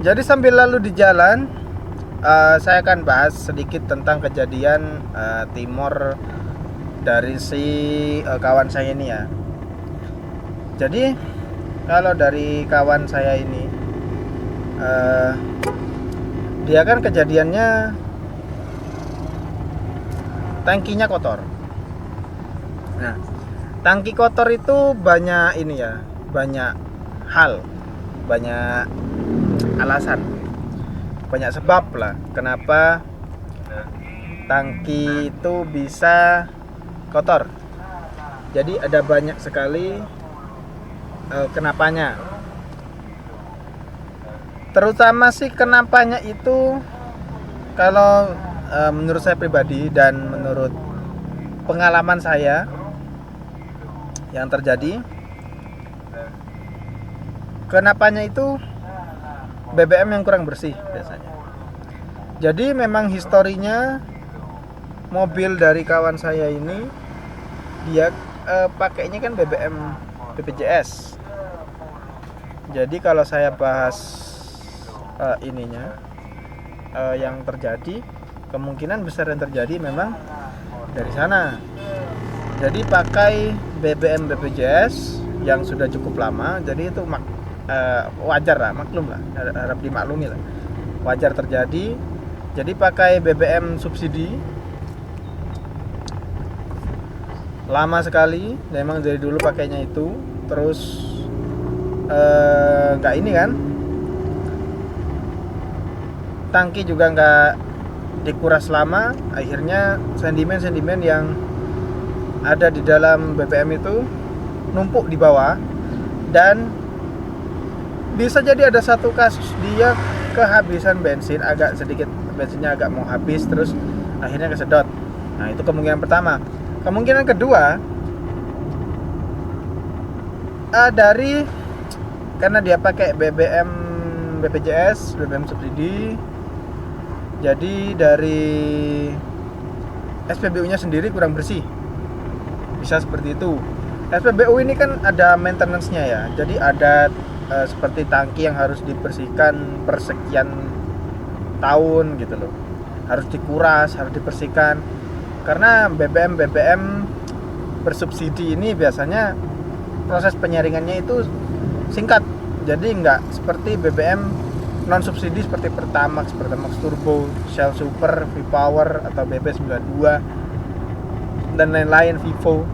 Jadi sambil lalu di jalan, saya akan bahas sedikit tentang kejadian timor dari si kawan saya ini ya. Jadi kalau dari kawan saya ini, dia kan kejadiannya tangkinya kotor. Nah, tangki kotor itu banyak ini ya, banyak hal, banyak alasan, banyak sebab lah kenapa tangki itu bisa kotor. Jadi ada banyak sekali kenapanya. Terutama sih kenapanya itu kalau menurut saya pribadi dan menurut pengalaman saya yang terjadi, kenapanya itu BBM yang kurang bersih biasanya. Jadi memang historinya mobil dari kawan saya ini, dia pakainya kan BBM BPJS. Jadi kalau saya bahas yang terjadi, kemungkinan besar yang terjadi memang dari sana. Jadi pakai BBM BPJS yang sudah cukup lama, jadi itu wajar lah, maklum lah, harap dimaklumi lah, wajar terjadi. Jadi pakai BBM subsidi lama sekali, memang dari dulu pakainya itu, terus nggak ini kan, tangki juga nggak dikuras lama, akhirnya sedimen yang ada di dalam BBM itu numpuk di bawah, dan bisa jadi ada satu kasus dia kehabisan bensin, agak sedikit bensinnya agak mau habis, terus akhirnya kesedot. Nah, itu kemungkinan pertama. Kemungkinan kedua, karena dia pakai BBM BPJS, BBM subsidi, jadi dari SPBU-nya sendiri kurang bersih. Bisa seperti itu. SPBU ini kan ada maintenance-nya ya. Jadi ada seperti tangki yang harus dibersihkan per sekian tahun gitu loh. Harus dikuras, harus dibersihkan. Karena BBM bersubsidi ini biasanya proses penyaringannya itu singkat. Jadi nggak seperti BBM non subsidi seperti Pertamax Turbo, Shell Super, V-Power atau BP92 dan lain-lain, Vivo.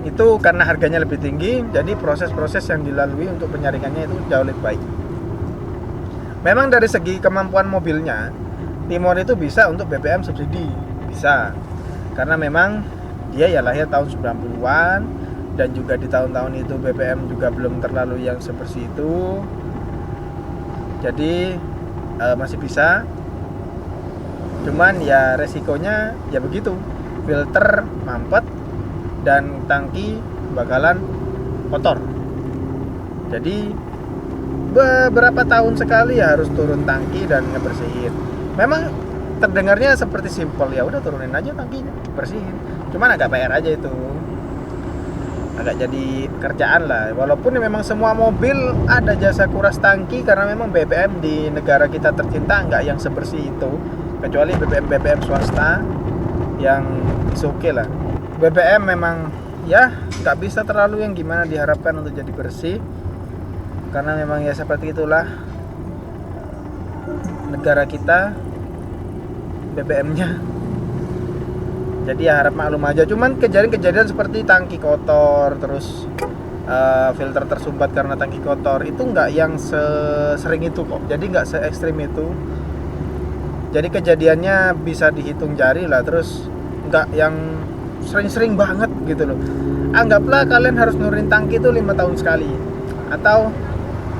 Itu karena harganya lebih tinggi, jadi proses-proses yang dilalui untuk penyaringannya itu jauh lebih baik. Memang dari segi kemampuan mobilnya, Timor itu bisa untuk BBM subsidi, bisa. Karena memang dia ya lahir tahun 90-an, dan juga di tahun-tahun itu BBM juga belum terlalu yang sebersih itu. Jadi masih bisa. Cuman ya resikonya ya begitu, filter mampet dan tangki bakalan kotor. Jadi beberapa tahun sekali ya harus turun tangki dan ngebersihin. Memang terdengarnya seperti simpel, ya udah turunin aja tangkinya, bersihin. Cuman agak PR aja itu, agak jadi kerjaan lah. Walaupun memang semua mobil ada jasa kuras tangki, karena memang BBM di negara kita tercinta nggak yang sebersih itu, kecuali BBM swasta yang oke lah. BBM memang ya nggak bisa terlalu yang gimana diharapkan untuk jadi bersih, karena memang ya seperti itulah negara kita BBM-nya. Jadi ya harap maklum aja. Cuman kejadian-kejadian seperti tangki kotor, terus filter tersumbat karena tangki kotor, itu nggak yang sering itu kok. Jadi nggak se ekstrim itu. Jadi kejadiannya bisa dihitung jari lah. Terus nggak yang sering-sering banget gitu loh. Anggaplah kalian harus nurunin tangki itu 5 tahun sekali. Atau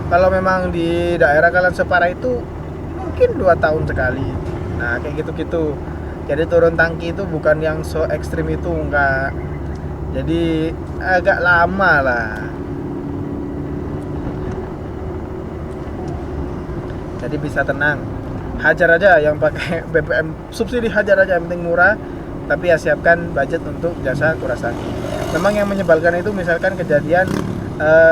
kalau memang di daerah kalian separah itu mungkin 2 tahun sekali. Nah kayak gitu-gitu. Jadi turun tangki itu bukan yang so ekstrim itu, enggak. Jadi agak lama lah. Jadi bisa tenang, hajar aja yang pakai BBM subsidi, hajar aja, yang penting murah. Tapi ya siapkan budget untuk jasa kuras tangki. Memang yang menyebalkan itu misalkan kejadian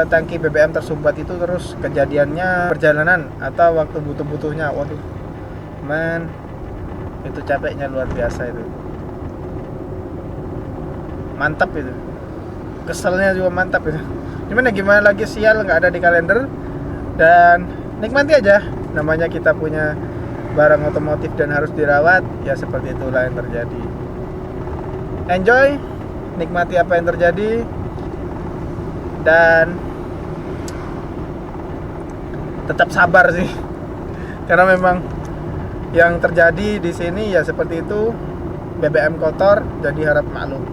tangki BBM tersumbat itu terus kejadiannya perjalanan atau waktu butuh-butuhnya. Waduh, man, itu capeknya luar biasa itu. Mantap itu. Keselnya juga mantap itu. Gimana lagi, sial nggak ada di kalender. Dan nikmati aja, namanya kita punya barang otomotif dan harus dirawat, ya seperti itulah yang terjadi. Enjoy, nikmati apa yang terjadi, dan tetap sabar sih, karena memang yang terjadi di sini ya seperti itu, BBM kotor, jadi harap maklum.